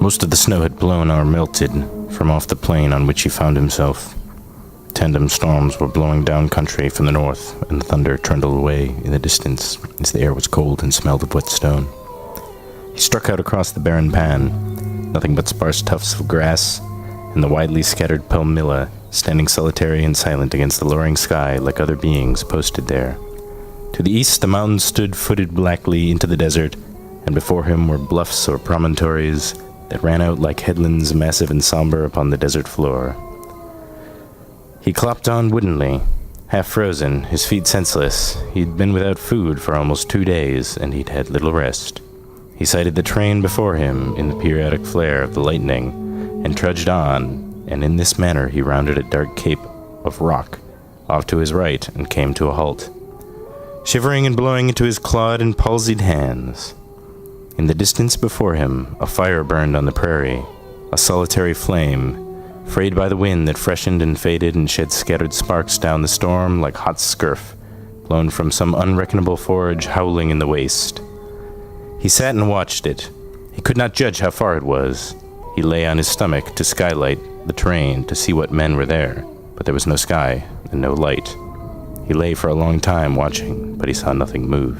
Most of the snow had blown or melted from off the plain on which he found himself. Tandem storms were blowing down country from the north, and the thunder trundled away in the distance as the air was cold and smelled of wet stone. He struck out across the barren pan, nothing but sparse tufts of grass, and the widely scattered palmilla standing solitary and silent against the lowering sky like other beings posted there. To the east the mountains stood footed blackly into the desert, and before him were bluffs or promontories that ran out like headlands massive and somber upon the desert floor. He clopped on woodenly, half frozen, his feet senseless. He'd been without food for almost 2 days, and he'd had little rest. He sighted the train before him in the periodic flare of the lightning, and trudged on, and in this manner he rounded a dark cape of rock off to his right and came to a halt, shivering and blowing into his clawed and palsied hands. In the distance before him, a fire burned on the prairie, a solitary flame, frayed by the wind that freshened and faded and shed scattered sparks down the storm like hot scurf, blown from some unreckonable forge howling in the waste. He sat and watched it. He could not judge how far it was. He lay on his stomach to skylight the terrain to see what men were there, but there was no sky and no light. He lay for a long time watching, but he saw nothing move.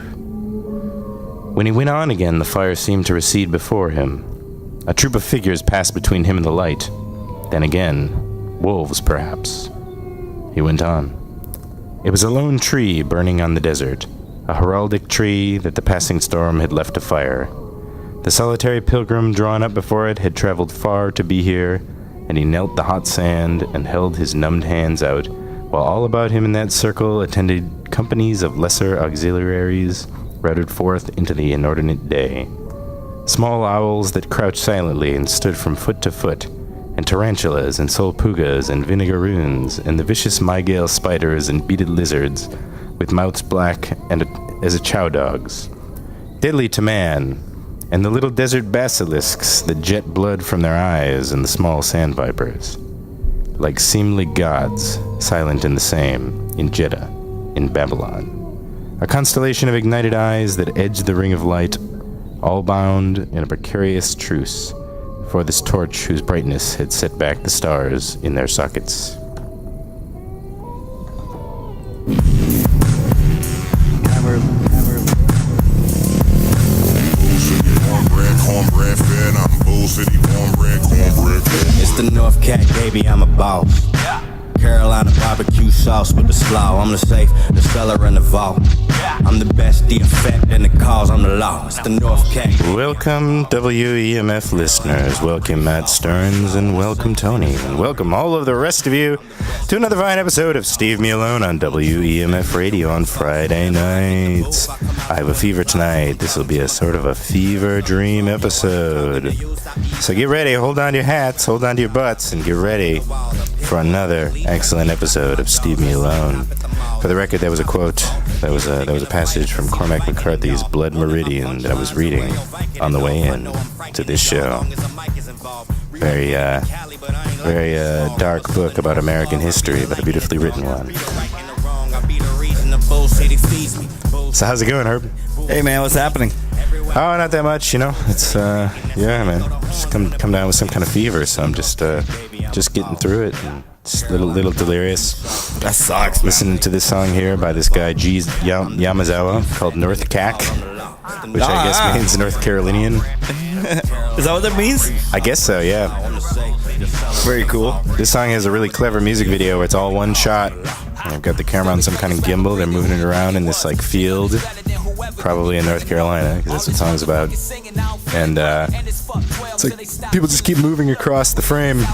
When he went on again, the fire seemed to recede before him. A troop of figures passed between him and the light. Then again, wolves, perhaps. He went on. It was a lone tree burning on the desert, a heraldic tree that the passing storm had left afire. The solitary pilgrim drawn up before it had traveled far to be here, and he knelt the hot sand and held his numbed hands out, while all about him in that circle attended companies of lesser auxiliaries routed forth into the inordinate day. Small owls that crouched silently and stood from foot to foot, and tarantulas and solpugas and vinegaroons, and the vicious mygale spiders and beaded lizards, with mouths black as a chow dog's, deadly to man, and the little desert basilisks that jet blood from their eyes, and the small sand vipers, like seemly gods, silent and the same, in Jeddah, in Babylon. A constellation of ignited eyes that edged the ring of light, all bound in a precarious truce for this torch whose brightness had set back the stars in their sockets. It's the North Cack, baby, I'm a boss. Carolina barbecue sauce with the slaw. I'm the safe, the cellar, and the vault. I'm the best, the effect, and the cause. I'm the law. It's the North Cack. Welcome, WEMF listeners. Welcome, Matt Stearns, and welcome, Tony. And welcome all of the rest of you to another fine episode of Steve Me Alone on WEMF Radio on Friday nights. I have a fever tonight. This will be a sort of a fever dream episode. So get ready. Hold on to your hats, hold on to your butts, and get ready for another excellent episode of Steve Me Alone. For the record, that was a quote. That was a passage from Cormac McCarthy's Blood Meridian that I was reading on the way in to this show. Very dark book about American history, but a beautifully written one. So how's it going, Herb? Hey man, what's happening? Oh, not that much, you know. It's yeah, man. Just come down with some kind of fever, so I'm just getting through it. And just a little delirious. That sucks, man. Listening to this song here by this guy Yamazawa called North Cack, which I guess means North Carolinian. Is that what that means? I guess so, yeah. Very cool. This song has a really clever music video where it's all one shot. I've got the camera on some kind of gimbal. They're moving it around in this like field, probably in North Carolina, because that's what the song's about. And it's like people just keep moving across the frame,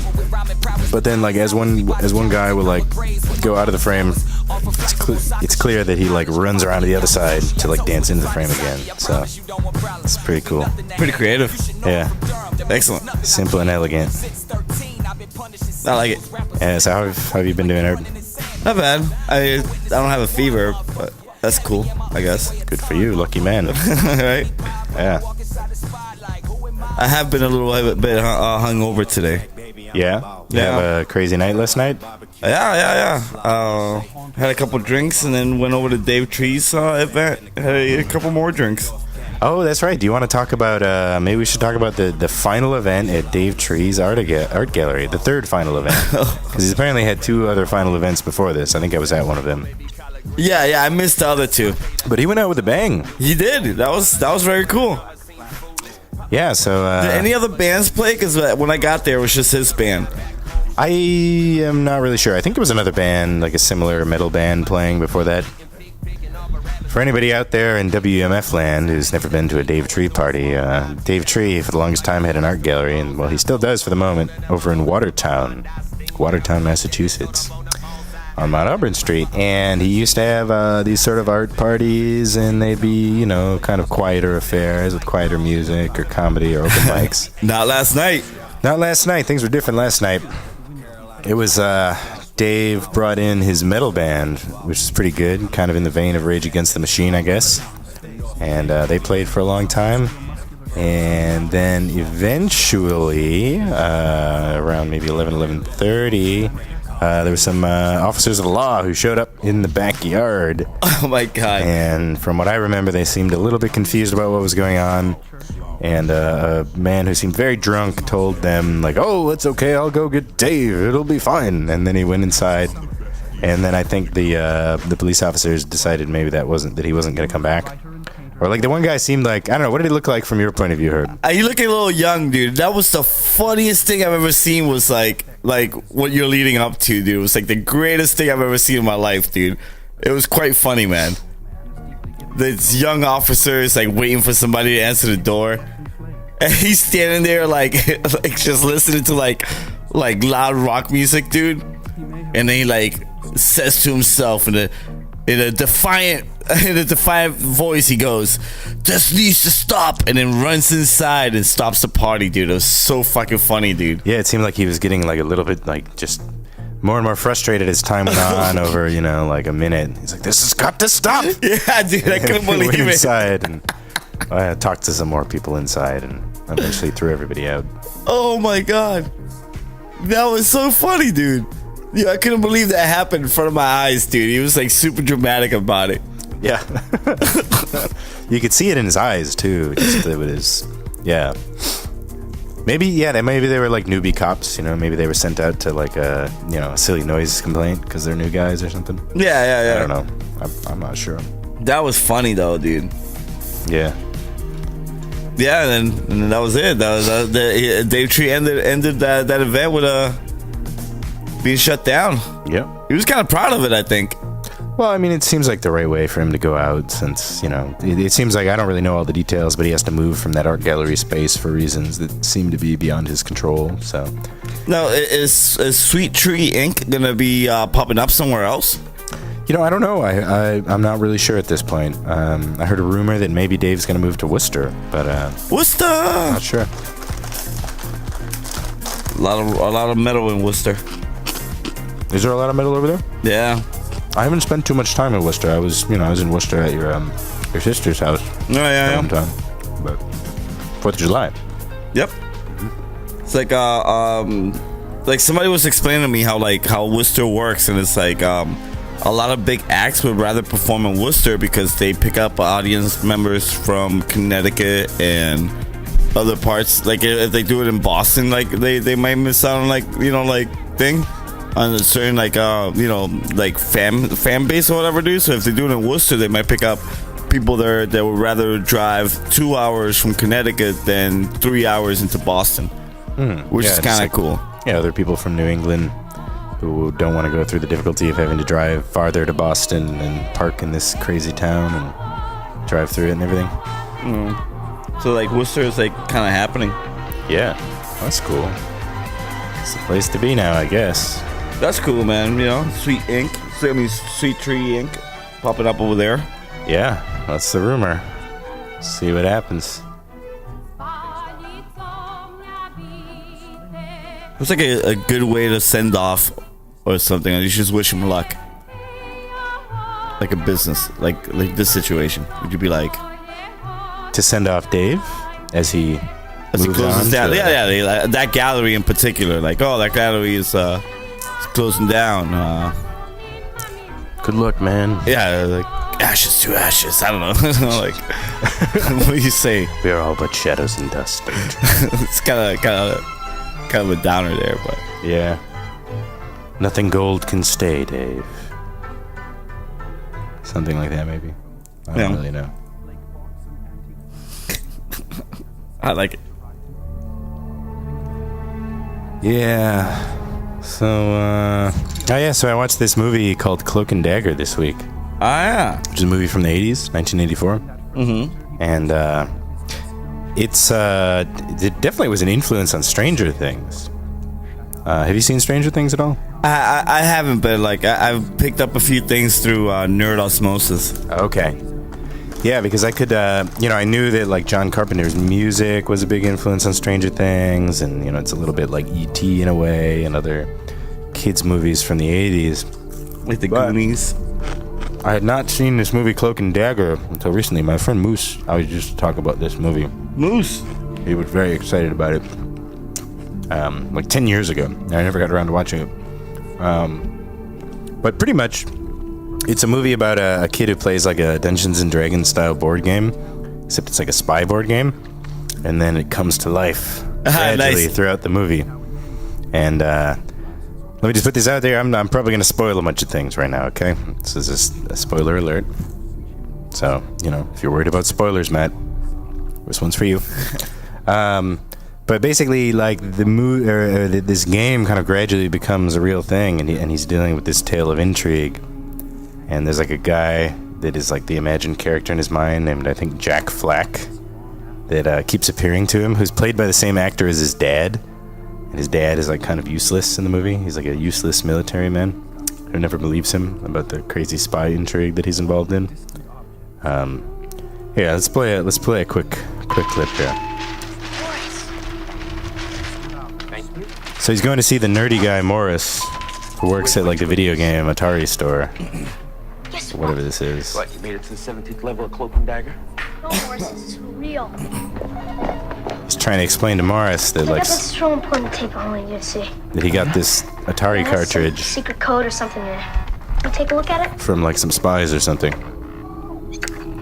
but then like as one guy will like go out of the frame, it's clear that he like runs around to the other side to like dance into the frame again. So it's pretty cool. Pretty creative. Yeah. Excellent. Simple and elegant. I like it. Yeah, so how have you been doing, Herb? Not bad. I don't have a fever, but that's cool, I guess. Good for you, lucky man. Right? Yeah. I have been a little bit hungover today. Yeah? You have a crazy night last night? Yeah. Had a couple drinks and then went over to Dave Tree's event. Had a couple more drinks. Oh, that's right. Do you want to talk about, maybe we should talk about the final event at Dave Tree's art gallery, the third final event. Because he's apparently had 2 other final events before this. I think I was at one of them. Yeah, I missed the other 2. But he went out with a bang. He did. That was very cool. Yeah, so... Did any other bands play? Because when I got there, it was just his band. I am not really sure. I think there was another band, like a similar metal band playing before that. For anybody out there in WEMF land who's never been to a Dave Tree party, Dave Tree for the longest time had an art gallery, and well, he still does for the moment, over in Watertown, Massachusetts, on Mount Auburn Street. And he used to have these sort of art parties, and they'd be, kind of quieter affairs with quieter music or comedy or open mics. Not last night. Not last night. Things were different last night. It was Dave brought in his metal band, which is pretty good, kind of in the vein of Rage Against the Machine, I guess. And they played for a long time. And then eventually, around maybe 11:30, there were some officers of the law who showed up in the backyard. Oh, my God. And from what I remember, they seemed a little bit confused about what was going on. And a man who seemed very drunk told them, like, "Oh, it's okay, I'll go get Dave, it'll be fine." And then he went inside, and then I think the police officers decided maybe that he wasn't going to come back. Or like the one guy seemed like, I don't know, what did he look like from your point of view, Herb? You looking a little young, dude. That was the funniest thing I've ever seen, was like what you're leading up to, dude. It was like the greatest thing I've ever seen in my life, dude. It was quite funny, man. This young officer is like waiting for somebody to answer the door, and he's standing there like just listening to like loud rock music, dude. And then he like says to himself in a defiant voice, he goes, "This needs to stop," and then runs inside and stops the party, dude. It was so fucking funny, dude. Yeah, it seemed like he was getting like a little bit like just more and more frustrated as time went on over, like a minute. He's like, "This has got to stop." Yeah, dude, I couldn't believe went it. inside, and I talked to some more people inside, and eventually threw everybody out. Oh my God, that was so funny, dude. Yeah, I couldn't believe that happened in front of my eyes, dude. He was like super dramatic about it. Yeah. You could see it in his eyes too. Just with his, yeah. Maybe they were like newbie cops, maybe they were sent out to like a silly noise complaint because they're new guys or something. Yeah. I don't know. I'm not sure. That was funny though, dude. Yeah. Yeah, and then that was it. That was Dave Tree ended that event with being shut down. Yep. He was kind of proud of it, I think. Well, I mean, it seems like the right way for him to go out, since it seems like, I don't really know all the details, but he has to move from that art gallery space for reasons that seem to be beyond his control. So, now, is Sweet Tree Inc. gonna be popping up somewhere else? I don't know. I'm not really sure at this point. I heard a rumor that maybe Dave's gonna move to Worcester, but Worcester. Not sure. A lot of metal in Worcester. Is there a lot of metal over there? Yeah. I haven't spent too much time in Worcester. I was in Worcester at your sister's house. Oh, yeah. For a long time. But 4th of July. Yep. It's like somebody was explaining to me how Worcester works, and it's like a lot of big acts would rather perform in Worcester because they pick up audience members from Connecticut and other parts. Like if they do it in Boston, like they might miss out on thing on a certain fan base or whatever, dude. So if they do it in Worcester, they might pick up people there that would rather drive 2 hours from Connecticut than 3 hours into Boston, which is kind of cool. Yeah, other people from New England who don't want to go through the difficulty of having to drive farther to Boston and park in this crazy town and drive through it and everything. So Worcester is kind of happening. Yeah, that's cool. It's the place to be now, I guess. That's cool, man. Sweet Tree Inc. popping up over there. Yeah, that's the rumor. See what happens. It's like a good way to send off or something. You should just wish him luck. Like a business, like this situation. Would you be like to send off Dave as he closes down? Yeah. That gallery in particular. That gallery is closing down. Good luck, man. Yeah, ashes to ashes. I don't know. Like, what do you say? We are all but shadows and dust. It's kind of a downer there, but Yeah. Nothing gold can stay, Dave. Something like that, maybe. I don't really know. I like it. Yeah. So, so I watched this movie called Cloak and Dagger this week, Ah, yeah. which is a movie from the 80s, 1984. Mm-hmm. And, it definitely was an influence on Stranger Things. Have you seen Stranger Things at all? I haven't, but like I've picked up a few things through nerd osmosis. Okay. Yeah, because I could, I knew that like John Carpenter's music was a big influence on Stranger Things, and it's a little bit like E.T. in a way, and other kids' movies from the 80s. Like the Goonies. I had not seen this movie Cloak and Dagger until recently. My friend Moose, I was just talk about this movie. Moose. He was very excited about it. Like 10 years ago. I never got around to watching it. But pretty much, it's a movie about a kid who plays like a Dungeons and Dragons style board game, except it's like a spy board game, and then it comes to life gradually throughout the movie. And let me just put this out there. I'm probably going to spoil a bunch of things right now, okay? This is a spoiler alert. So, if you're worried about spoilers, Matt, this one's for you. But basically, like this game kind of gradually becomes a real thing, and he's dealing with this tale of intrigue. And there's like a guy that is like the imagined character in his mind, named I think Jack Flack, that keeps appearing to him, who's played by the same actor as his dad. And his dad is like kind of useless in the movie. He's like a useless military man who never believes him about the crazy spy intrigue that he's involved in. Yeah, let's play a quick clip here. So he's going to see the nerdy guy Morris, who works at like the video game Atari store, or whatever this is. What, you made it to the 17th level of Cloak and Dagger? No, Morris, this is real. He's trying to explain to Morris that like That's so important to take on you see. that he got this Atari Some cartridge secret code or something there. You take a look at it? from like some spies or something.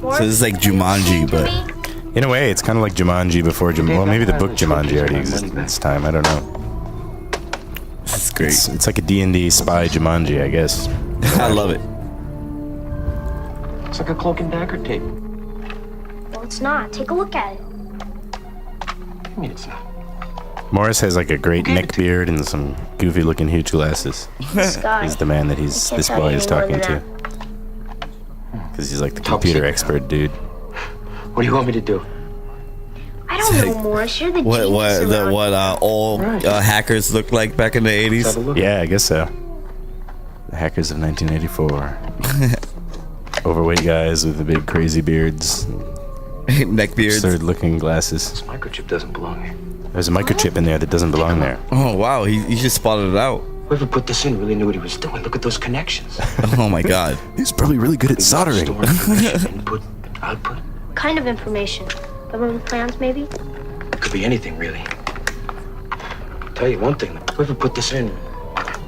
Morris, So this is like Jumanji, to but me? In a way, it's kind of like Jumanji before Jumanji. Well, maybe the book Jumanji already existed at this time. I don't know. this is great. It's like a D&D spy Jumanji, I guess. I love it. It's like a Cloak and Dagger tape. No, it's not. Take a look at it. I mean, it's not. Morris has like a great neck beard and some goofy-looking huge glasses. This guy. He's the man that I this can't tell boy you is any more talking than to. Because he's like the computer expert dude. What do you want me to do? I don't know, Morris. You're the What genius around what all hackers looked like back in the Have a 80s? look. Yeah, I guess so. The hackers of 1984. Overweight guys with the big crazy beards, Neck beards. absurd-looking glasses. This microchip doesn't belong here. There's a microchip in there that doesn't belong there. Oh wow, he just spotted it out. Whoever put this in really knew what he was doing. Look at those connections. Oh my god. He's probably really good at soldering. Store information, input, output. What kind of information? Government plans, maybe? It could be anything, really. I'll tell you one thing. Whoever put this in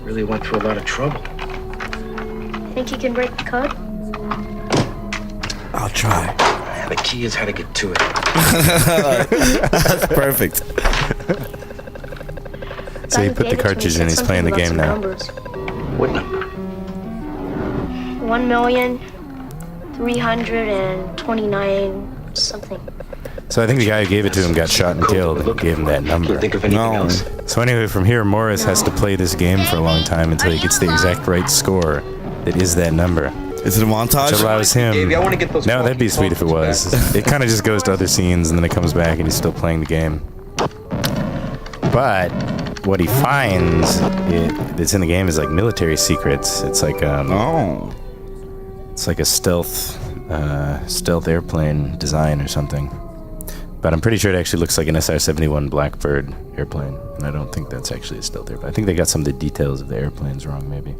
really went through a lot of trouble. Think you can break the code? I'll try. Yeah, the key is how to get to it. That's perfect. So he put the cartridge in, he's playing the game now. What number? 1,329 something. So I think the guy who gave it to him got shot and killed and gave him that number. Can't think of anything No. else. So anyway, from here, Morris has to play this game for a long time until he gets the exact right score that is that number. Is it a montage? Which allows him... Davey, I wanna get those No, that'd be sweet if it was. It kind of just goes to other scenes and then it comes back and he's still playing the game. But what he finds that's in the game is like military secrets. It's like Oh. it's like a stealth airplane design or something. But I'm pretty sure it actually looks like an SR-71 Blackbird airplane, and I don't think that's actually a stealth airplane. I think they got some of the details of the airplanes wrong, maybe.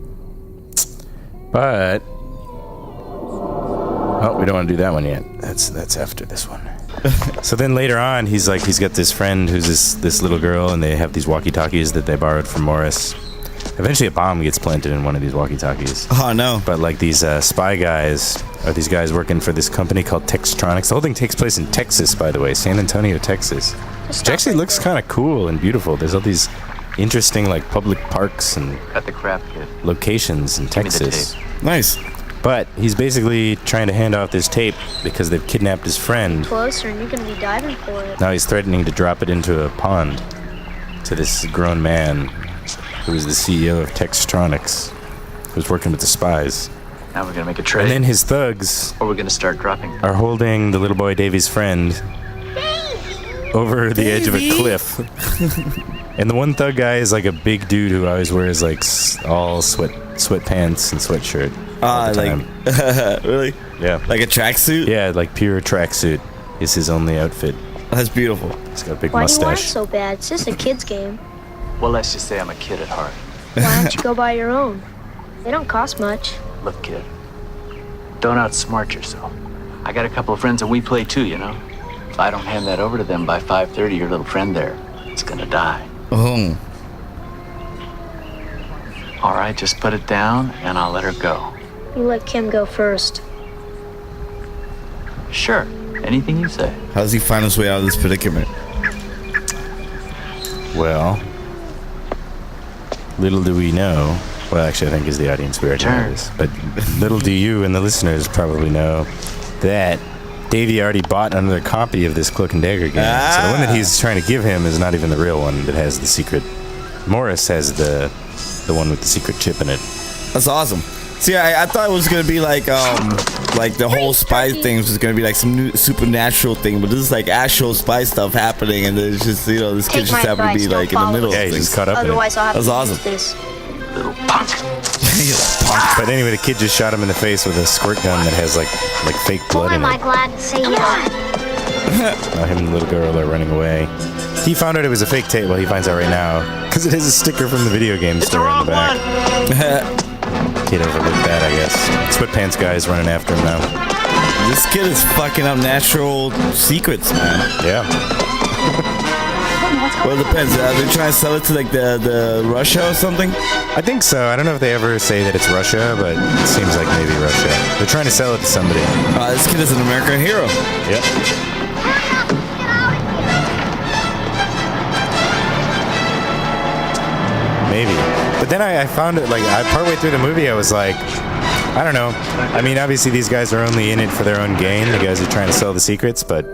But oh, we don't want to do that one yet. That's after this one. So then later on, he's got this friend who's this little girl, and they have these walkie-talkies that they borrowed from Morris. Eventually, a bomb gets planted in one of these walkie-talkies. Oh no! But like these spy guys are these guys working for this company called Textronics. The whole thing takes place in Texas, by the way, San Antonio, Texas. Which actually looks kind of cool and beautiful. There's all these interesting like public parks and Cut the crap, kid. locations in Give me the Texas. tape. Nice. But he's basically trying to hand off this tape because they've kidnapped his friend. Closer, and you're gonna be diving for it. Now he's threatening to drop it into a pond to this grown man who is the CEO of Textronics, who's working with the spies. Now we're gonna make a trade. And then his thugs or we're gonna start dropping. are holding the little boy Davy's friend over the edge of a Davy? cliff. And the one thug guy is like a big dude who always wears like all sweatpants and sweatshirt. all the time. Really? Yeah. Like a tracksuit? Yeah, like pure tracksuit is his only outfit. That's beautiful. He's got a big Why do you want it mustache. so bad? It's just a kid's game. Well, let's just say I'm a kid at heart. Why don't you go buy your own? They don't cost much. Look, kid. Don't outsmart yourself. I got a couple of friends and we play too, you know? If I don't hand that over to them by 5:30, your little friend there is gonna die. Oh. All right, just put it down and I'll let her go. You let Kim go first. Sure, anything you say. How does he find his way out of this predicament? Well, little do we know. Well, actually, I think as the audience we already know Turn. this. But little do you and the listeners probably know that Davey already bought another copy of this Cloak and Dagger game. So the one that he's trying to give him is not even the real one that has the secret. Morris has the one with the secret chip in it. That's awesome. See, I thought it was gonna be like the whole spy thing was gonna be like some new supernatural thing, but this is like actual spy stuff happening, and it's just this kid Take just my happened to advice, be don't like in the follow middle Yeah, of he's things. just caught up in it. Otherwise, I'll have That's to awesome. use this. Little punk. But anyway, the kid just shot him in the face with a squirt gun that has like fake blood Boy, in am I it. glad to say yes. Him and the little girl are running away. He found out it was a fake tape. Well, he finds out right now because it has a sticker from the video game store on the back. Kid overlooked that, I guess. Sweatpants guy is running after him now. This kid is fucking up natural secrets, man. Yeah. Well, it depends. Are they trying to sell it to like the Russia or something? I think so. I don't know if they ever say that it's Russia, but it seems like maybe Russia. They're trying to sell it to somebody. This kid is an American hero. Yep. Maybe. But then I found it, like, partway through the movie, I was like, I don't know. I mean, obviously these guys are only in it for their own gain. The guys are trying to sell the secrets, but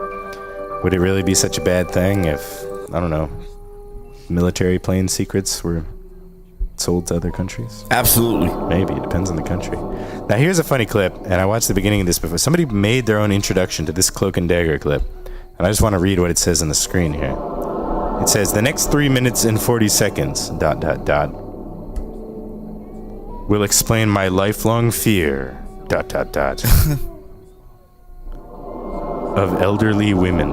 would it really be such a bad thing if, I don't know, military plane secrets were sold to other countries? Absolutely. Maybe. It depends on the country. Now, here's a funny clip, and I watched the beginning of this before. Somebody made their own introduction to this Cloak and Dagger clip, and I just want to read what it says on the screen here. It says, the next 3 minutes and 40 seconds, ... will explain my lifelong fear, ... of elderly women.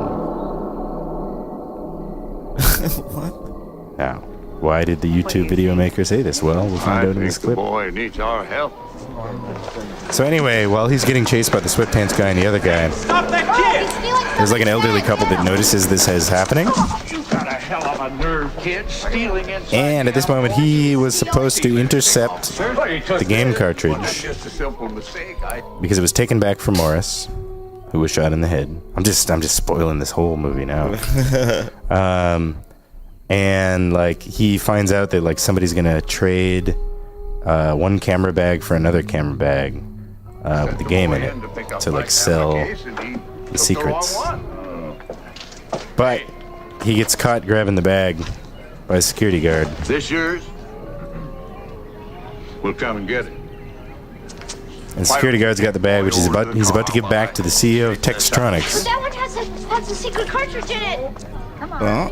What? Now, why did the YouTube video maker say this? Well, we'll find out in this clip. Boy needs our help. So anyway, while he's getting chased by the sweatpants guy and the other guy, there's like an elderly couple that notices this is happening. You got a hell of a nerve, kid, stealing inside. And at this moment, he was supposed to intercept the game cartridge Just a simple mistake. because it was taken back from Morris, who was shot in the head. I'm just spoiling this whole movie now. And like he finds out that like somebody's gonna trade one camera bag for another camera bag with the game in it to like sell the secrets. But he gets caught grabbing the bag by a security guard. This yours? We'll come and get it. And the security guard's got the bag, which he's about to give back to the CEO of Textronics. That one has a secret cartridge in it. Come on. Huh?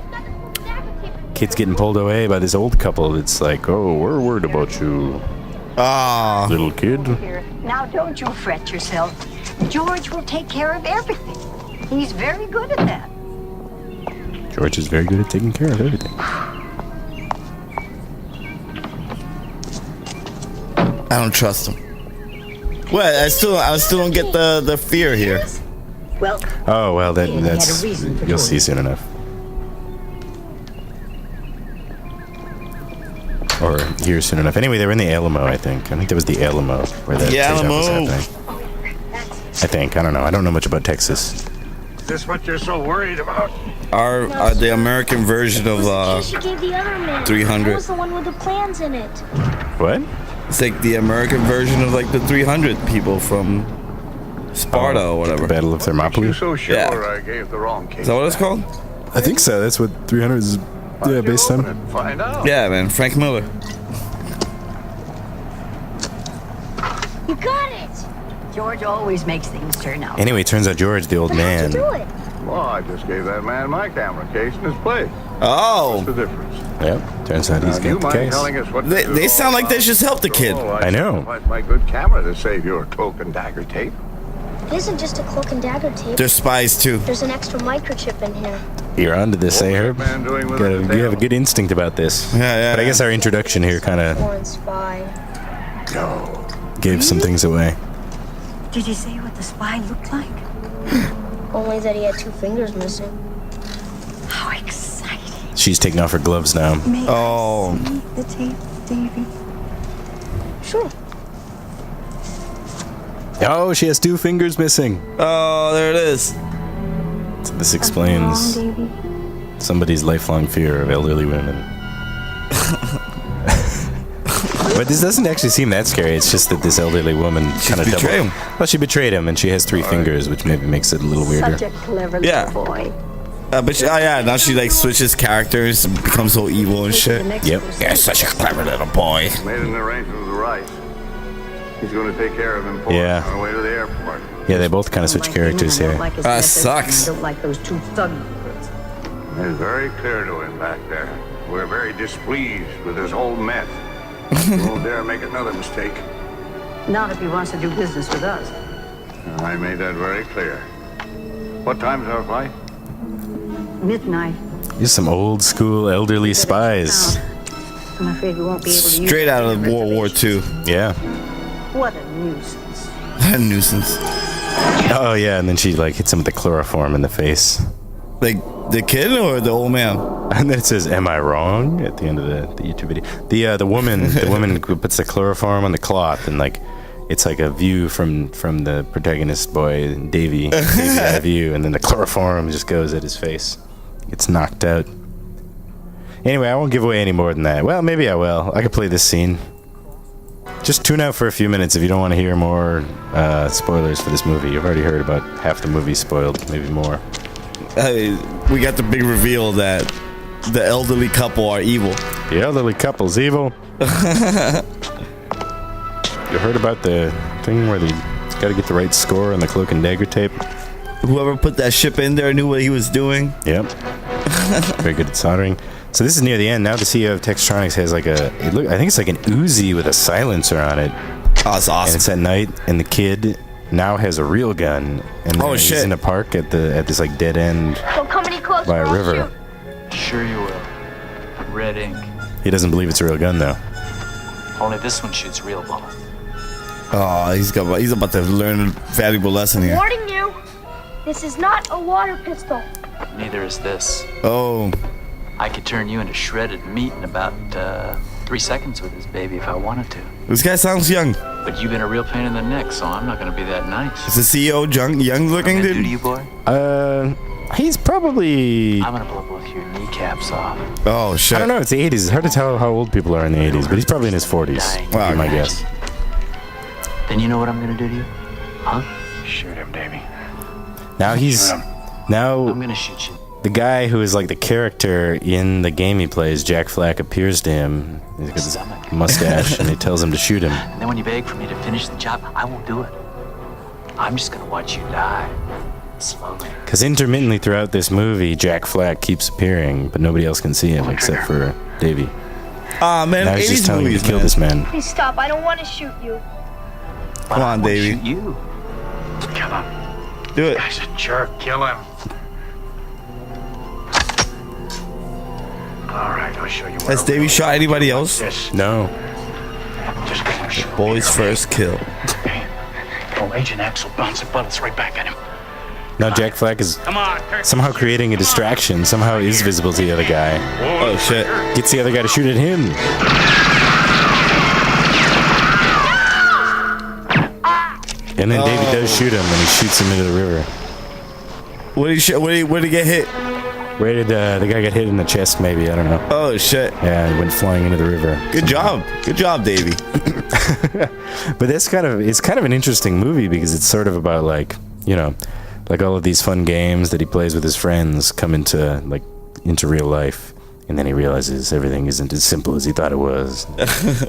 Kid's getting pulled away by this old couple that's like, oh, we're worried about you, Ah. little kid. Now, don't you fret yourself. George will take care of everything. He's very good at that. George is very good at taking care of everything. I don't trust him. What? I still don't get the fear here. Well, Oh, well, He had a that's, reason for you'll see doing soon enough. or here soon enough. Anyway, they were in the Alamo, I think. I think that was the Alamo where that takeoff was happening. I think. I don't know. I don't know much about Texas. Is this what you're so worried about? Our the American version of She gave the other man. 300. That was the one with the plans in it. What? It's like the American version of like the 300 people from Sparta or whatever. Battle of Thermopylae? You're so sure Yeah. I gave the wrong case. Is that what it's called? I think so. That's what 300 is based Open on. it, find out. Yeah, man. Frank Miller. You got it. George always makes things turn out. Anyway, it turns out George, the old But how'd man. you do it? Well, I just gave that man my camera case and his plate. Oh, What's the difference? Yep. Turns out he's Do you got the mind case. telling us what they, this is they all sound like they about? just helped the kid. Oh, I know. sacrificed my good camera to save your Cloak and Dagger tape. It isn't just a cloak and dagger tape. They're spies too. There's an extra microchip in here. You're onto this, eh, Herb? What's that man doing with You it have a today? good instinct about this. Yeah. But I guess our introduction here kind of Foreign spy. gave some things away. Did you say what the spy looked like? Only that he had 2 fingers missing. How exciting. She's taking off her gloves now. May Oh. I see the tape, Davy? Sure. Oh, she has 2 fingers missing. Oh, there it is. So this explains Wrong, Davy. somebody's lifelong fear of elderly women. But this doesn't actually seem that scary. It's just that this elderly woman kind of betrayed him. Well, she betrayed him, and she has 3 fingers, which maybe makes it a little weirder. Such a clever Yeah. little boy. But she, yeah, now she like switches characters and becomes so evil and shit. Yep. Yeah, such a clever little boy. Made an arrangement with Rice. He's going to take care of him for Yeah. us on the way to the airport. Yeah, they both kind of switch characters here. Sucks. I don't like those 2 thug birds. It's very clear to him back there. We're very displeased with his whole mess. He won't dare make another mistake. Not if he wants to do business with us. I made that very clear. What time's our flight? Midnight. These are some old school elderly spies. I'm afraid we won't be able to use Straight out of the World War II. Yeah. What a nuisance. A nuisance. Oh, yeah, and then she like hits him with the chloroform in the face. Like the kid or the old man? And then it says, "Am I wrong?" at the end of the YouTube video. The woman who puts the chloroform on the cloth, and like it's like a view from the protagonist boy Davy out of view, and then the chloroform just goes at his face. Gets knocked out. Anyway, I won't give away any more than that. Well, maybe I will. I could play this scene. Just tune out for a few minutes if you don't want to hear more spoilers for this movie. You've already heard about half the movie spoiled, maybe more. We got the big reveal that the elderly couple are evil. The elderly couple's evil. You heard about the thing where they got to get the right score on the Cloak and Dagger tape? Whoever put that ship in there knew what he was doing. Yep. Very good at soldering. So this is near the end. Now the CEO of Textronics has like I think it's like an Uzi with a silencer on it. Oh, it's And awesome. it's at night, and the kid now has a real gun. And Oh, he's shit. in a park at this like dead end Don't come any closer. by a I'll river. shoot. Sure you will. Red ink. He doesn't believe it's a real gun though. Only this one shoots real bullets. Oh, he's about to learn a valuable lesson here. Warning you. This is not a water pistol. Neither is this. Oh, I could turn you into shredded meat in about 3 seconds with this baby if I wanted to. this guy sounds young. But you've been a real pain in the neck, so I'm not gonna be that nice. Is the CEO young looking What I'm gonna do to dude? you, boy? He's probably I'm gonna blow both your kneecaps off. Oh shit. I don't know. It's the 80s. It's hard to tell how old people are in the 80s, but he's probably in his 40s. Wow. Would be my guess. Then you know what I'm gonna do to you? Huh? Shoot him, Davy. Now I'm now gonna shoot you. the guy who is like the character in the game he plays, Jack Flack, appears to him. He's got his mustache, and he tells him to shoot him. And then when you beg for me to finish the job, I won't do it. I'm just gonna watch you die. Slowly. Because intermittently throughout this movie, Jack Flack keeps appearing, but nobody else can see him except for Davy. Ah man, Now he's 80s just telling you movies, to kill man. this man. Please stop. I don't want to shoot you. But Come I on, wanna Davey. shoot you. Kill him. Do it. Guy's a jerk. Kill him. All right, I'll show you. Where Has Davey shot anybody else? This. No. Just gonna shoot. Boy's first kill. Okay. Oh, Agent X will bounce the bullets right back at him. Now Jack Flack is somehow creating a distraction, somehow is visible to the other guy. Oh shit. Gets the other guy to shoot at him. And then Davey does shoot him, and he shoots him into the river. Where did he get hit? Where did the guy get hit in the chest? Maybe, I don't know. Oh shit! Yeah, he went flying into the river. Good job, Davey. But it's kind of an interesting movie because it's sort of about like all of these fun games that he plays with his friends come into real life. And then he realizes everything isn't as simple as he thought it was.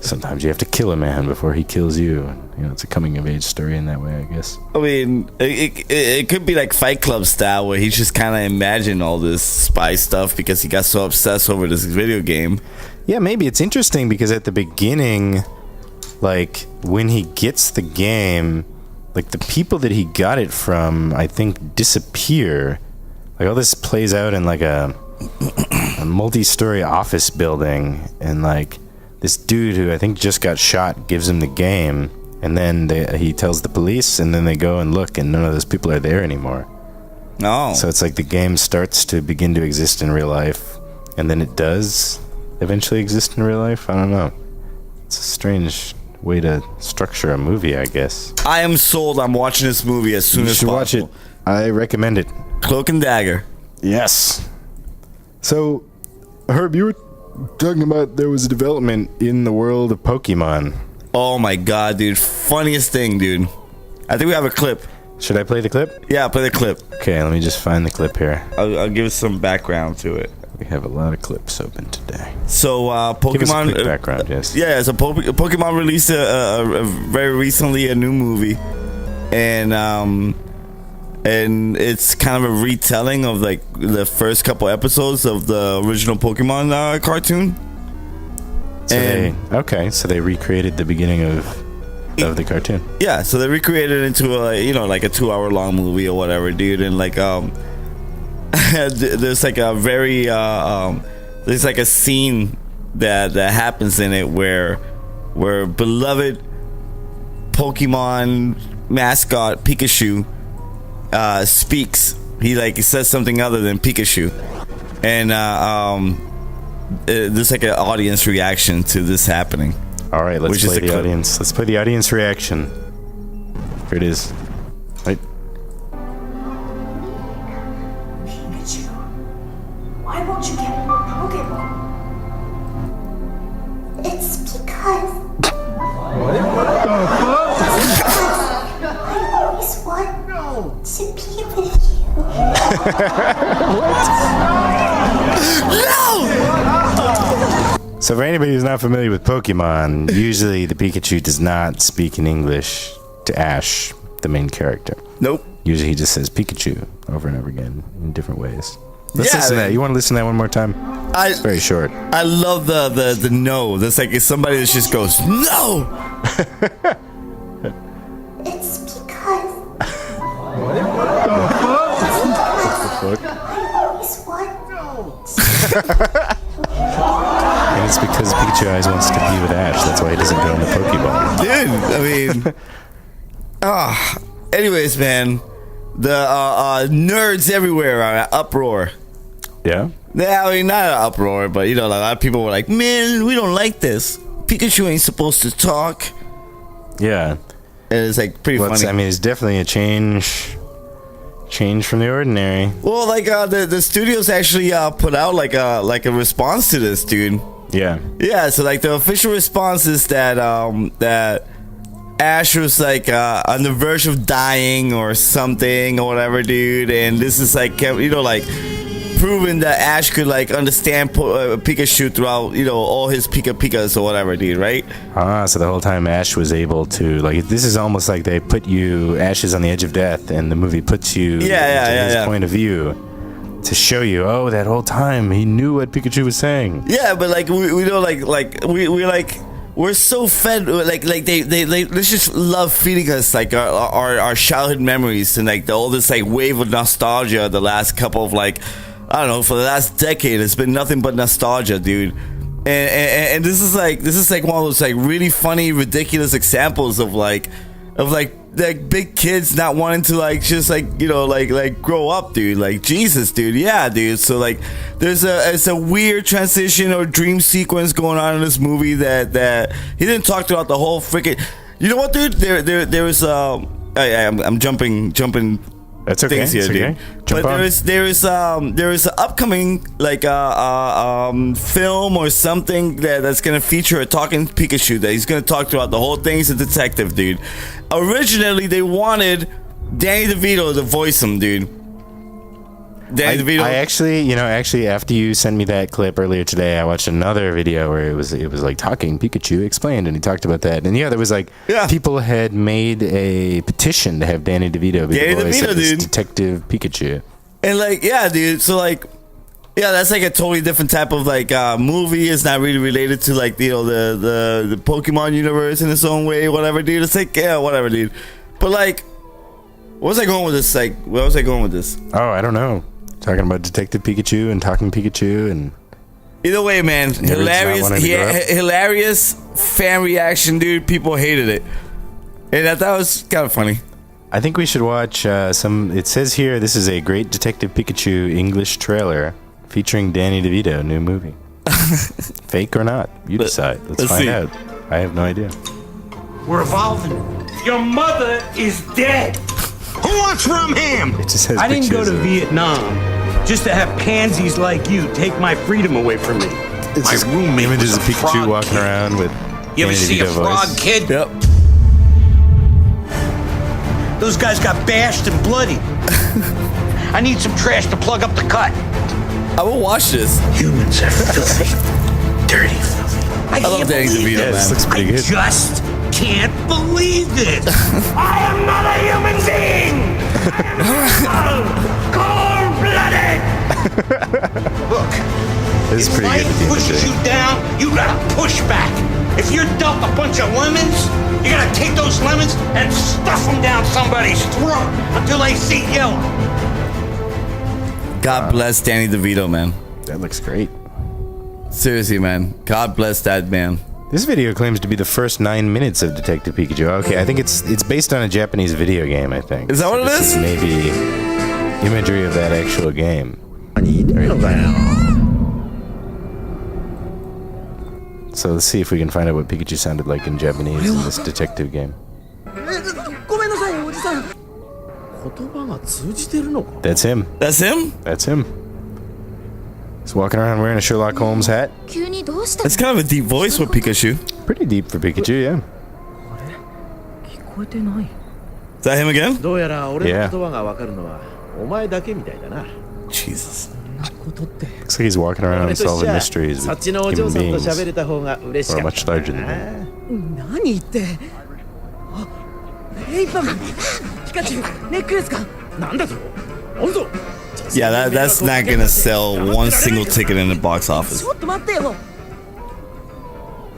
Sometimes you have to kill a man before he kills you. It's a coming-of-age story in that way, I guess. I mean, it could be like Fight Club style, where he just kind of imagined all this spy stuff because he got so obsessed over this video game. Yeah, maybe. It's interesting because at the beginning, like, when he gets the game, like, the people that he got it from, I think, disappear. Like, all this plays out in, like, a multi-story office building, and like this dude who I think just got shot gives him the game, and then he tells the police, and then they go and look, and none of those people are there anymore. No. So it's like the game starts to begin to exist in real life, and then it does eventually exist in real life. I don't know. It's a strange way to structure a movie, I guess. I am sold. I'm watching this movie as soon as possible. Watch it. I recommend it. Cloak and Dagger. Yes. So, Herb, you were talking about there was a development in the world of Pokemon. Oh my god, dude. Funniest thing, dude. I think we have a clip. Should I play the clip? Yeah, play the clip. Okay, let me just find the clip here. I'll give some background to it. We have a lot of clips open today. So, Pokemon... Give us a quick background, yes. Yeah, so Pokemon released very recently a new movie. And it's kind of a retelling of like the first couple episodes of the original Pokemon cartoon. So they recreated the beginning of the cartoon. Yeah, so they recreated it into like a 2-hour long movie or whatever, dude. And like there's like a very there's like a scene that happens in it where beloved Pokemon mascot Pikachu speaks. He says something other than Pikachu, and there's like an audience reaction to this happening. All right, let's play the audience. Let's play the audience reaction. Here it is. Right. Pikachu, why won't you get more Pokemon? It's because I always want to be with you. No! So for anybody who's not familiar with Pokemon, usually the Pikachu does not speak in English to Ash, the main character. Nope. Usually he just says Pikachu over and over again in different ways. Let's Yeah, listen to that. You want to listen to that one more time? It's very short. I love the no. That's like if somebody that just goes no. It's because I always want And it's because Pikachu always wants to be with Ash. That's why he doesn't go in the Pokeball. Dude, I mean, anyways, man, the nerds everywhere are at uproar. Yeah? Yeah, I mean, not an uproar, but a lot of people were like, man, we don't like this. Pikachu ain't supposed to talk. Yeah. And it's like pretty funny. I mean, it's definitely a change from the ordinary. Well, like the studios actually put out like a response to this, dude. Yeah. Yeah, so like the official response is that that Ash was like on the verge of dying or something or whatever, dude, and this is like proving that Ash could like understand Pikachu throughout all his Pikas or whatever, dude, right? So the whole time Ash was able to this is almost like they put Ash is on the edge of death, and the movie puts you into his point of view to show you, that whole time he knew what Pikachu was saying. Yeah, but like we're so fed like they just love feeding us like our childhood memories and like all this like wave of nostalgia the last couple of I don't know, for the last decade it's been nothing but nostalgia, dude. And this is like one of those like really funny, ridiculous examples of big kids not wanting to grow up, dude. Like, Jesus, dude. Yeah, dude. So like it's a weird transition or dream sequence going on in this movie that he didn't talk throughout the whole freaking. You know what, dude? There was I'm jumping That's okay. things here, It's dude. okay. Jump But on. there is an upcoming like film or something that's gonna feature a talking Pikachu that he's gonna talk throughout the whole thing. He's a detective, dude. Originally, they wanted Danny DeVito to voice him, dude. Danny DeVito. I actually, after you sent me that clip earlier today, I watched another video where it was like talking Pikachu explained, and he talked about that. And yeah, there was like people had made a petition to have Danny DeVito be the voice of this Detective Pikachu. And like, yeah, dude. So like, yeah, that's like a totally different type of like movie. It's not really related to like the Pokemon universe in its own way, whatever, dude. It's like whatever, dude. But like, where was I going with this? Like, where was I going with this? Oh, I don't know. Talking about Detective Pikachu and talking Pikachu and either way, man, hilarious fan reaction, dude. People hated it, and I thought it was kind of funny. I think we should watch some. It says here this is a great Detective Pikachu English trailer featuring Danny DeVito, new movie. Fake or not? You decide. Let's find out. I have no idea. We're evolving. Your mother is dead. Who wants from him? It just says I didn't go to pictures of- Vietnam just to have pansies like you take my freedom away from me. It's My just roommate images was of a Pikachu frog walking kid. around with You ever Danny see a DeVito frog voice. kid? Yep. Those guys got bashed and bloody. I need some trash to plug up the cut. I will watch this. Humans are filthy. Dirty filthy. I love Danny DeVito, Yeah, this man. looks pretty good. Just can't believe this. I am not a human being. Cold-blooded. Look, This is if pretty life good. pushes you down, you gotta push back. If you're dealt a bunch of lemons, you gotta take those lemons and stuff them down somebody's throat until they see yellow. God bless Danny DeVito, man. That looks great. Seriously, man. God bless that man. This video claims to be the first 9 minutes of Detective Pikachu. Okay, I think it's based on a Japanese video game, I think. Is that what it this is? Maybe imagery of that actual game. So let's see if we can find out what Pikachu sounded like in Japanese in this detective game. That's him. That's him? That's him. He's walking around wearing a Sherlock Holmes hat. It's kind of a deep voice with Pikachu. Pretty deep for Pikachu, yeah. Is that him again? Yeah. Jesus. Looks like he's walking around solving mysteries with human beings who are much larger than him. Yeah, that's not gonna sell one single ticket in the box office. I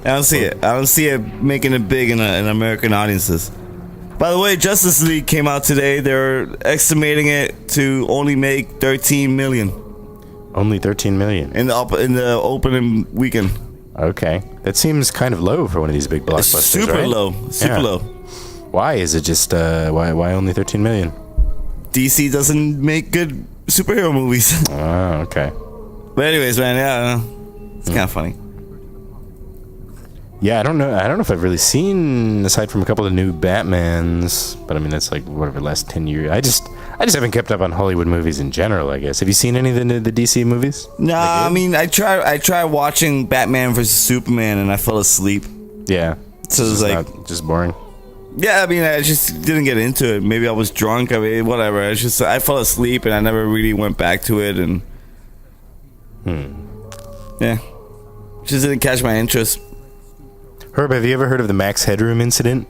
don't see it. I don't see it making it big in American audiences. By the way, Justice League came out today. They're estimating it to only make 13 million Only 13 million. in the opening weekend. Okay. That seems kind of low for one of these big blockbusters, Super right? low. Super Yeah. low. Why is it just why only 13 million? DC doesn't make good superhero movies. Oh, okay. But anyways, man, yeah, it's kind of funny. Yeah, I don't know if I've really seen, aside from a couple of new Batmans, but I mean that's like whatever last 10 years. I just haven't kept up on Hollywood movies in general, I guess. Have you seen any of the DC movies? Nah, I mean I tried watching Batman vs Superman and I fell asleep. Yeah. So it was like just boring. Yeah, I mean, I just didn't get into it. Maybe I was drunk. I mean, whatever. I fell asleep and I never really went back to it. And yeah, just didn't catch my interest. Herb, have you ever heard of the Max Headroom incident?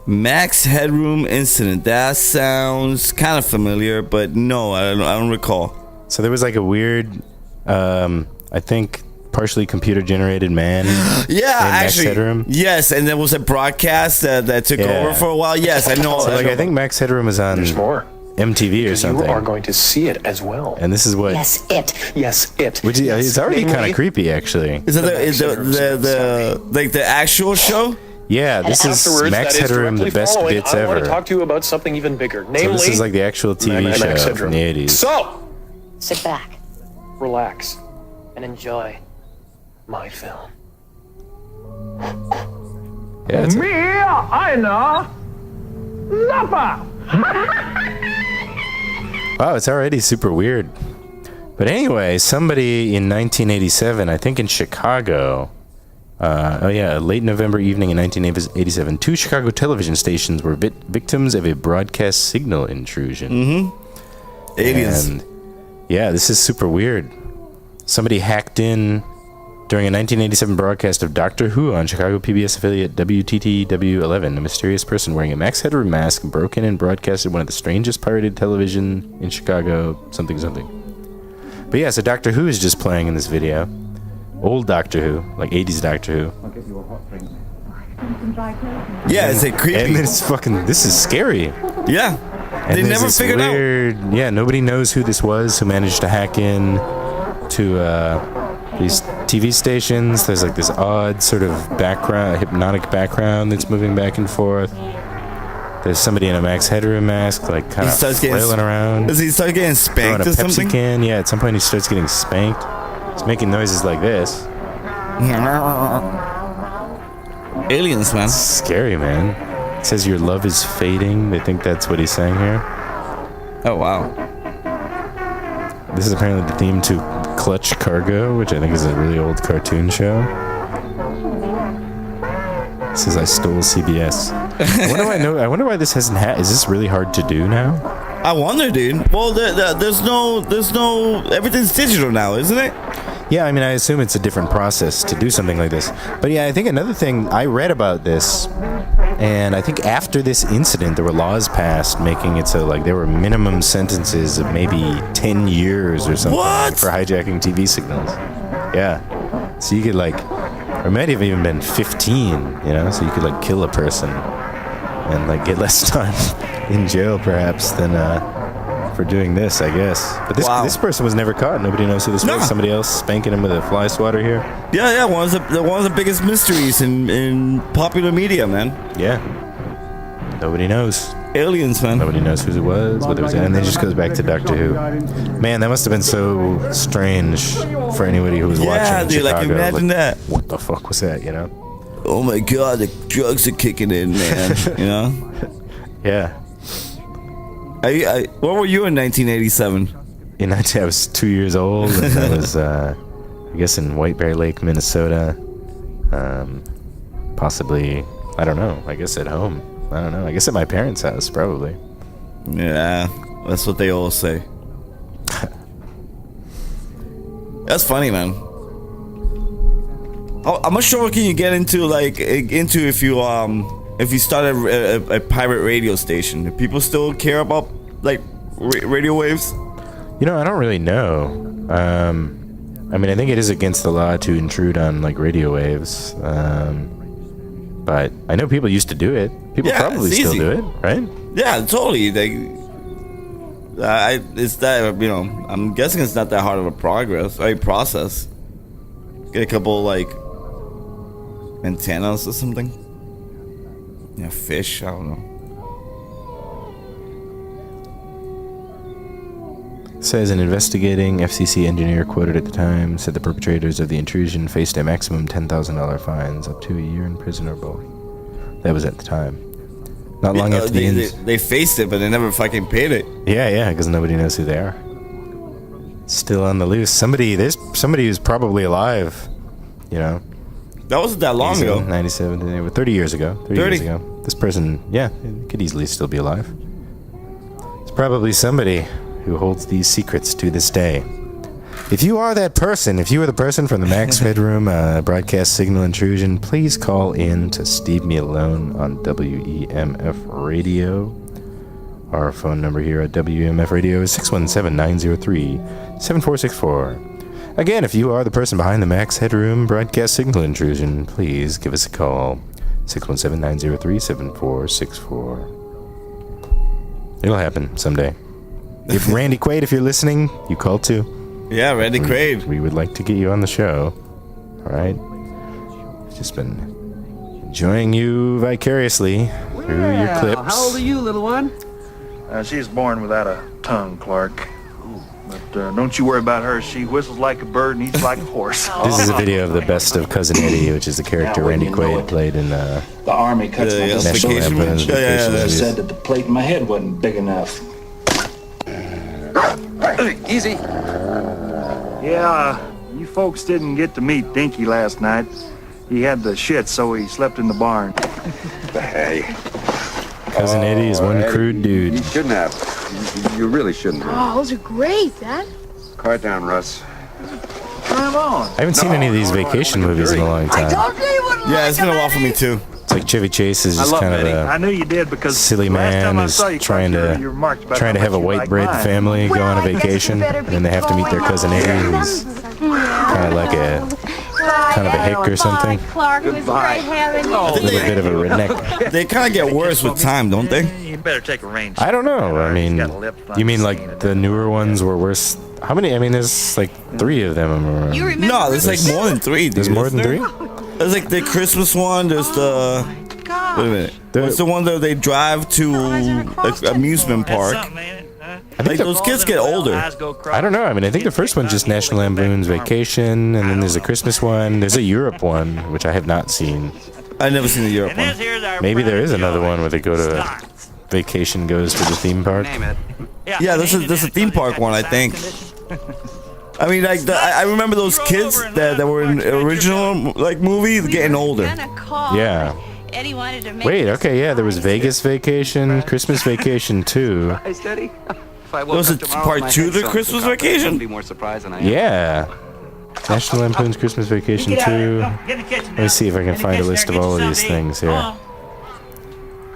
Max Headroom incident. That sounds kind of familiar, but no, I don't recall. So there was like a weird, I think, partially computer-generated man. Yeah, named Max actually, Headroom. yes. And there was a broadcast that took over for a while. Yes, I know. So like I think Max Headroom was on more. MTV or something. You are going to see it as well. And this is what. Yes, it. Which it's already kind of creepy, actually. Is that the actual show? Yeah, this is Max Headroom, the best bits I want ever. to talk to you about something even bigger. So Namely, this is like the actual TV Max show Headroom. from the 80s. So, Sit back. relax and enjoy my film. Yeah, it's Wow, it's already super weird. But anyway, somebody in 1987, I think in Chicago, late November evening in 1987, 2 Chicago television stations were victims of a broadcast signal intrusion. Mm-hmm. Aliens. And yeah, this is super weird. Somebody hacked in during a 1987 broadcast of Doctor Who on Chicago PBS affiliate WTTW11. A mysterious person wearing a Max Headroom mask broke in and broadcasted one of the strangest pirated television in Chicago, something. But yeah, so Doctor Who is just playing in this video. Old Doctor Who, like 80s Doctor Who. Yeah, it's like creepy. And it's fucking, this is scary. Yeah. And they never figured out. Yeah, nobody knows who this was who managed to hack in to these TV stations. There's like this odd sort of background, hypnotic background that's moving back and forth. There's somebody in a Max Headroom mask, like kind of flailing around. Does he start getting spanked or something? Pepsi can. Yeah, at some point he starts getting spanked. He's making noises like this. Aliens, man. It's scary, man. It says your love is fading. They think that's what he's saying here. Oh, wow. This is apparently the theme to Clutch Cargo, which I think is a really old cartoon show. It says I stole CBS. I wonder why this hasn't is this really hard to do now? I wonder, dude. Well, there's no, everything's digital now, isn't it? Yeah, I mean, I assume it's a different process to do something like this. But yeah, I think another thing, I read about this, and I think after this incident, there were laws passed making it so, like, there were minimum sentences of maybe 10 years or something for hijacking TV signals. Yeah. So you could, like, or it might have even been 15, you know? So you could, like, kill a person and, like, get less time in jail, perhaps, than, for doing this, I guess. But this person was never caught. Nobody knows who this was. Somebody else spanking him with a fly swatter here. Yeah. One of the biggest mysteries in popular media, man. Yeah. Nobody knows. Aliens, man. Nobody knows who it was, what it was, and then it just goes back to Doctor Who. Man, that must have been so strange for anybody who was watching. Yeah, dude, Chicago. like imagine that. What the fuck was that? You know? Oh my God, the drugs are kicking in, man. You know? Yeah. What were you in 1987? I was 2 years old, and I was, I guess, in White Bear Lake, Minnesota. Possibly, I don't know. I guess at home. I don't know. I guess at my parents' house, probably. Yeah, that's what they all say. That's funny, man. How much trouble can you get into if you started a pirate radio station? Do people still care about like radio waves? You know, I don't really know. I mean, I think it is against the law to intrude on like radio waves. But I know people used to do it. People probably still do it, right? Yeah, totally. It's that, you know, I'm guessing it's not that hard of a process. Get a couple like antennas or something. Yeah, fish, I don't know. Says an investigating FCC engineer quoted at the time said the perpetrators of the intrusion faced a maximum $10,000 fines, up to a year in prison or both. That was at the time. Not long after they faced it, but they never fucking paid it. Yeah, because nobody knows who they are. Still on the loose. There's somebody who's probably alive, you know. That wasn't that long ago. 97, 30 years ago. 30 years ago. This person, could easily still be alive. It's probably somebody who holds these secrets to this day. If you are that person, if you are the person from the Max Headroom broadcast signal intrusion, please call in to Steve Me Alone on WEMF Radio. Our phone number here at WEMF Radio is 617-903-7464. Again, if you are the person behind the Max Headroom broadcast signal intrusion, please give us a call. 617-903-7464. It'll happen someday. If Randy Quaid, if you're listening, you call too. Yeah, Randy Quaid. We would like to get you on the show. All right. Just been enjoying you vicariously through your clips. How old are you, little one? She's born without a tongue, Clark. But don't you worry about her. She whistles like a bird and eats like a horse. This is a video of the best of Cousin Eddie, which is the character Randy Quaid played in The Army cuts my National vacation. Lampoon's Vacation They movies. said that the plate in my head wasn't big enough. Easy. Yeah, you folks didn't get to meet Dinky last night. He had the shit, so he slept in the barn. Hey. Cousin Eddie is one crude dude. You shouldn't have. You really shouldn't have. Oh, those are great, Dad. Quiet down, Russ. Come on. I haven't seen any of these vacation movies in a long time. Yeah, it's been a while for me too. It's like Chevy Chase is just kind of I a knew you did because silly last time man I is saw you, trying Clark, you were marked to about trying to how have a much you white like bread mine. family go on a vacation, and then they have to meet their cousin Eddie, who's kind of like a hick or something. Clark, it was great having you. A little bit of a redneck. They kind of get worse with time, don't they? You better take a range. I don't know. I mean, you mean like the newer ones were worse? How many? I mean, there's like 3 of them. No, there's like more than 3. Dude. There's more than 3? There's like the Christmas one. There's the. Wait a minute. What's the one that they drive to like, amusement park? Like those kids get older. I don't know. I mean, I think the first one's just National Lampoon's Vacation, and then there's a Christmas one. There's a Europe one, which I have not seen. I've never seen the Europe one. Maybe there is another one where they go to vacation, goes to the theme park. Yeah, there's a theme park one, I think. I mean, like I remember those kids that were in the original like movie getting older. Yeah. Wait, okay, yeah, there was Vegas Vacation, Christmas Vacation 2. Was it part 2 of the Christmas Vacation? Yeah. National Lampoon's Christmas Vacation 2. Let me see if I can find a list of all of these things here.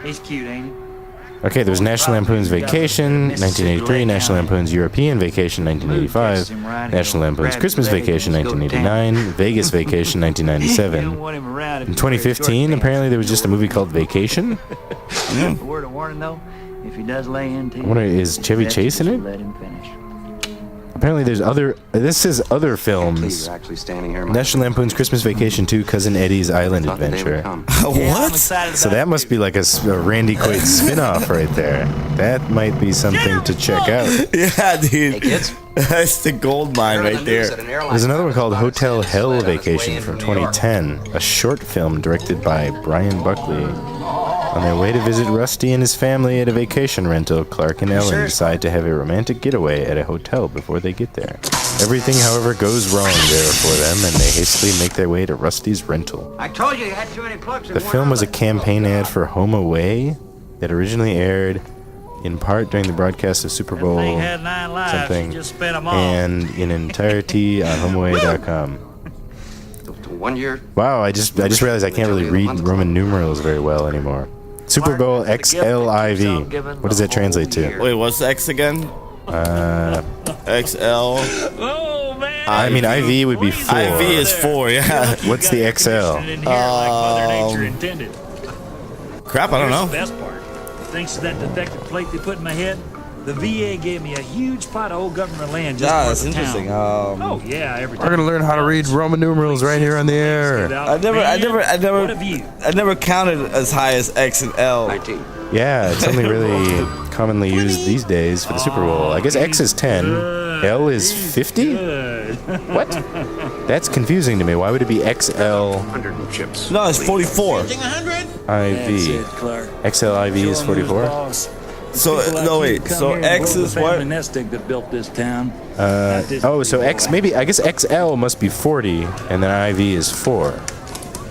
He's cute, ain't he? Okay, there's National Lampoon's Vacation, 1983, National Lampoon's European Vacation, 1985, National Lampoon's Christmas Vacation, 1989, Vegas Vacation, 1997. In 2015, apparently there was just a movie called Vacation. A word of warning, though, if he does lay into I wonder, is Chevy Chase in it? let him finish. Apparently there's this is other films. National Lampoon's Christmas Vacation 2, Cousin Eddie's Island Adventure. What? So that must be like a Randy Quaid spin-off right there. That might be something to check out. Yeah, dude. That's the gold mine right there. There's another one called Hotel Hell Vacation from 2010, a short film directed by Brian Buckley. On their way to visit Rusty and his family at a vacation rental, Clark and Ellen decide to have a romantic getaway at a hotel before they get there. Everything, however, goes wrong there for them, and they hastily make their way to Rusty's rental. I told you had too many plugs. The film was a campaign ad for Home Away that originally aired in part during the broadcast of Super Bowl something, and in entirety on homeaway.com. 1 year. Wow, I just realized I can't really read Roman numerals very well anymore. Super Bowl XLIV. What does that translate to? Wait, what's the X again? XL. I mean, IV would be 4. IV is 4, yeah. What's the XL? Crap, I don't know. Here's the best part. Thanks to that defective plate they put in my head, the VA gave me a huge plot of old government land just That's north of interesting. town. Oh yeah, every time. We're gonna learn how to read Roman numerals right here on the air. I never counted as high as X and L. Yeah, it's only really commonly used these days for the Super Bowl. I guess X is 10, L is 50? What? That's confusing to me. Why would it be XL? 100 chips. No, it's 44. IV. XLIV is 44? So, no, wait. So X is what? Nest egg that built this town. Oh, so X, maybe, I guess XL must be 40, and then IV is 4.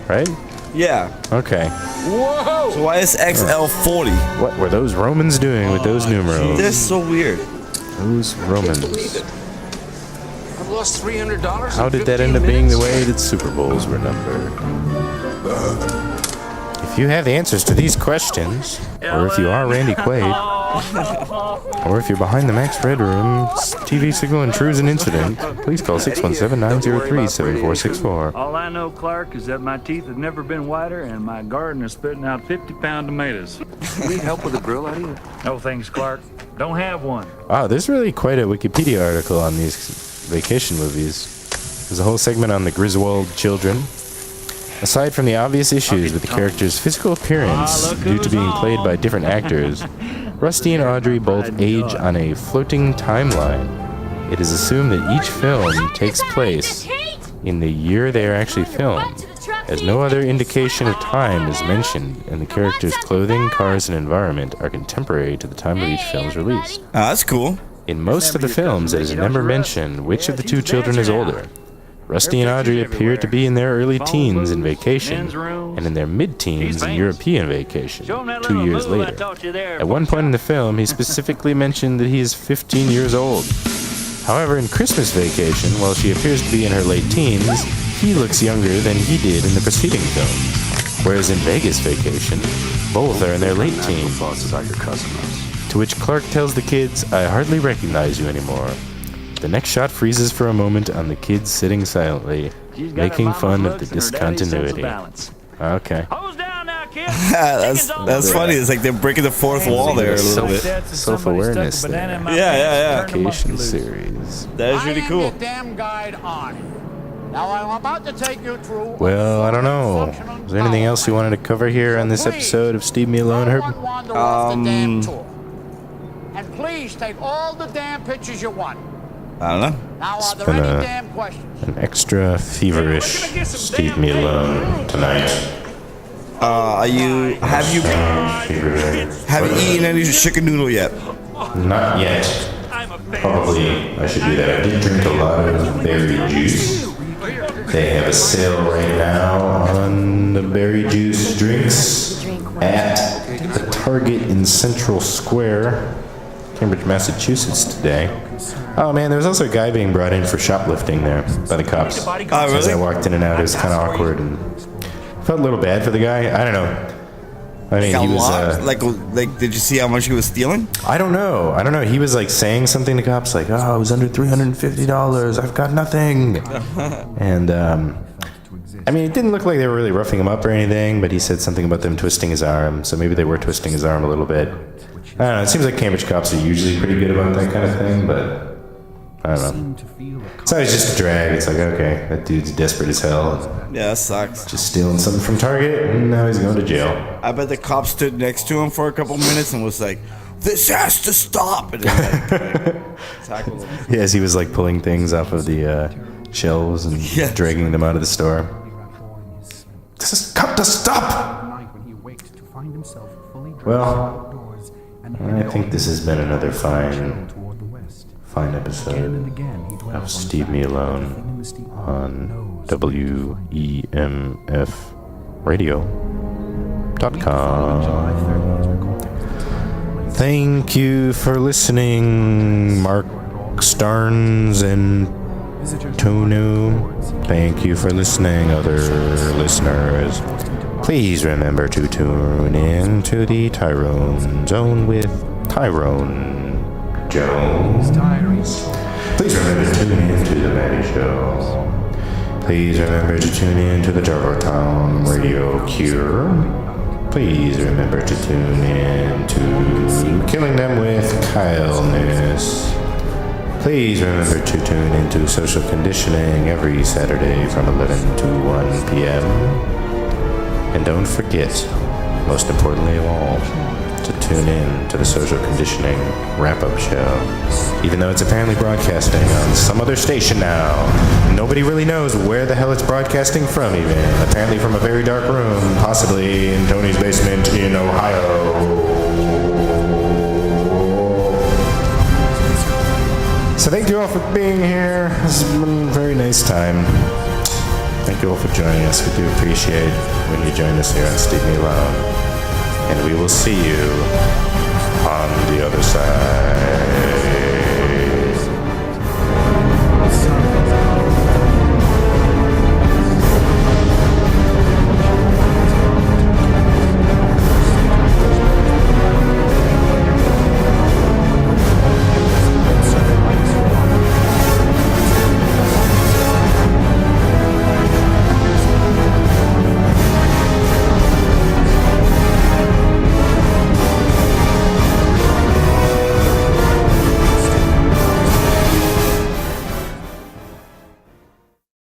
Right? Yeah. Okay. Whoa! So why is XL 40? What were those Romans doing with those numerals? They're so weird. Those Romans. I've lost $300. How did that end up being the way that Super Bowls were numbered? If you have the answers to these questions, or if you are Randy Quaid, or if you're behind the Max Headroom TV signal intrusion incident, please call 617-903-7464. All I know, Clark, is that my teeth have never been whiter and my garden is spitting out 50-pound tomatoes. Need help with the grill out here? No thanks, Clark. Don't have one. Wow, there's really quite a Wikipedia article on these vacation movies. There's a whole segment on the Griswold children. Aside from the obvious issues with the character's physical appearance due to being played by different actors, Rusty and Audrey both age on a floating timeline. It is assumed that each film takes place in the year they are actually filmed, as no other indication of time is mentioned, and the characters' clothing, cars, and environment are contemporary to the time of each film's release. Oh, that's cool. In most of the films, it is never mentioned which of the two children is older. Rusty and Audrey appear to be in their early teens in Vacation, and in their mid-teens in European Vacation, 2 years later. At one point in the film, he specifically mentioned that he is 15 years old. However, in Christmas Vacation, while she appears to be in her late teens, he looks younger than he did in the preceding film. Whereas in Vegas Vacation, both are in their late teens. To which Clark tells the kids, "I hardly recognize you anymore." The next shot freezes for a moment on the kids sitting silently, making fun of the discontinuity. Okay. that's funny. It's like they're breaking the fourth wall there a little bit. Self-awareness there. Yeah. Vacation series. That is really cool. Well, I don't know. Is there anything else you wanted to cover here on this episode of Steve Me Alone, Herb? And please take all the damn pictures you want. I don't know. Now, It's are there been any damn questions? an extra feverish Steve Me Alone tonight. Have you eaten any chicken noodle yet? Not yet. Probably I should do that. I did drink a lot of berry juice. They have a sale right now on the berry juice drinks at the Target in Central Square, Cambridge, Massachusetts today. Oh man, there was also a guy being brought in for shoplifting there by the cops. Oh, really? As I walked in and out, it was kind of awkward and felt a little bad for the guy. I don't know. I mean, he was like, did you see how much he was stealing? I don't know. He was like saying something to cops like, "Oh, it was under $350. I've got nothing." And I mean, it didn't look like they were really roughing him up or anything, but he said something about them twisting his arm. So maybe they were twisting his arm a little bit. I don't know. It seems like Cambridge cops are usually pretty good about that kind of thing, but I don't know. It's always just a drag. It's like, okay, that dude's desperate as hell. Yeah, that sucks. Just stealing something from Target, and now he's going to jail. I bet the cop stood next to him for a couple minutes and was like, "This has to stop!" And then, tackled him. Yes, he was like pulling things off of the shelves and dragging them out of the store. This has got to stop! Well, I think this has been another fine episode of Steve Me Alone on WEMF Radio.com. Thank you for listening, Mark Starnes and Tonu. Thank you for listening, other listeners. Please remember to tune in to the Tyrone Zone with Tyrone Jones. Please remember to tune in to The Maddie Show. Please remember to tune in to the Jarvartown Radio Cure. Please remember to tune in to Killing Them with Kyleness. Please remember to tune into Social Conditioning every Saturday from 11 to 1 p.m. And don't forget, most importantly of all, to tune in to the Social Conditioning Wrap-Up Show. Even though it's apparently broadcasting on some other station now, nobody really knows where the hell it's broadcasting from even. Apparently from a very dark room, possibly in Tony's basement in Ohio. So thank you all for being here. This has been a very nice time. Thank you all for joining us. We do appreciate when you join us here on Steve Me Alone. And we will see you on the other side.